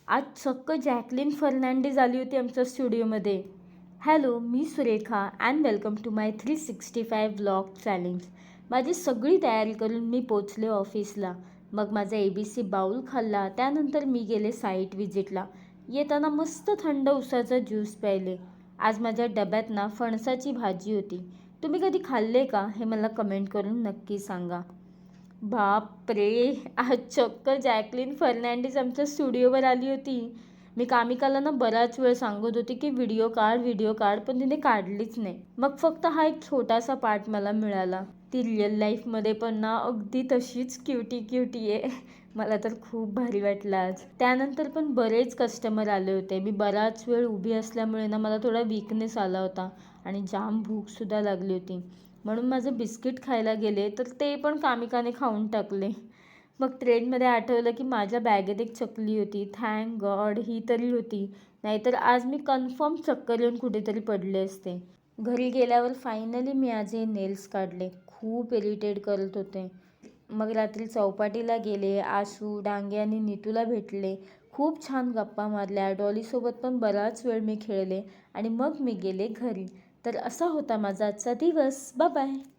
आज चक्क जॅकलिन फर्नांडिस आली होती आमच्या स्टुडिओमध्ये. हॅलो, मी Surekha and welcome to my 365 vlog challenge. माझी सगळी तयारी करून मी पोचले ऑफिसला. मग माझा ABC बाऊल खाल्ला. त्यानंतर मी गेले साईट विजिटला. येताना मस्त थंड उसाचा ज्यूस प्यायले. आज माझ्या डब्यात ना फणसाची भाजी होती. तुम्ही कधी खाल्ले का हे मला कमेंट करून नक्की सांगा. बाप रे, आज चक्क जॅकलिन फर्नांडिस आमच्या स्टुडिओवर आली होती. मी कामिकाला ना बराच वेळ सांगत होती की व्हिडिओ काढ, पण तिने काढलीच नाही. मग फक्त हा एक छोटासा पार्ट मला मिळाला. ती रिअल लाईफमध्ये पण ना अगदी तशीच क्युटी आहे. मला तर खूप भारी वाटलं आज. त्यानंतर पण बरेच कस्टमर आले होते. मी बराच वेळ उभी असल्यामुळे ना मला थोडा वीकनेस आला होता आणि जाम भूकसुद्धा लागली होती. म्हणून माझं बिस्किट खायला गेले तर ते पण कामिकाने खाऊन टाकले. मग ट्रेनमध्ये आठवलं की माझ्या बॅगेत एक चकली होती. थँक गॉड ही तरी होती, नाहीतर आज मी कन्फर्म चक्कर येऊन कुठेतरी पडले असते. घरी गेल्यावर फायनली मी आज हे नेल्स काढले. खूप इरिटेट करत होते. मग रात्री चौपाटीला गेले. आशू, डांगे आणि नीतूला भेटले. खूप छान गप्पा मारल्या. डॉलीसोबत पण बराच वेळ मी खेळले आणि मग मी गेले घरी. तर असा होता माझा आजचा दिवस. Bye bye.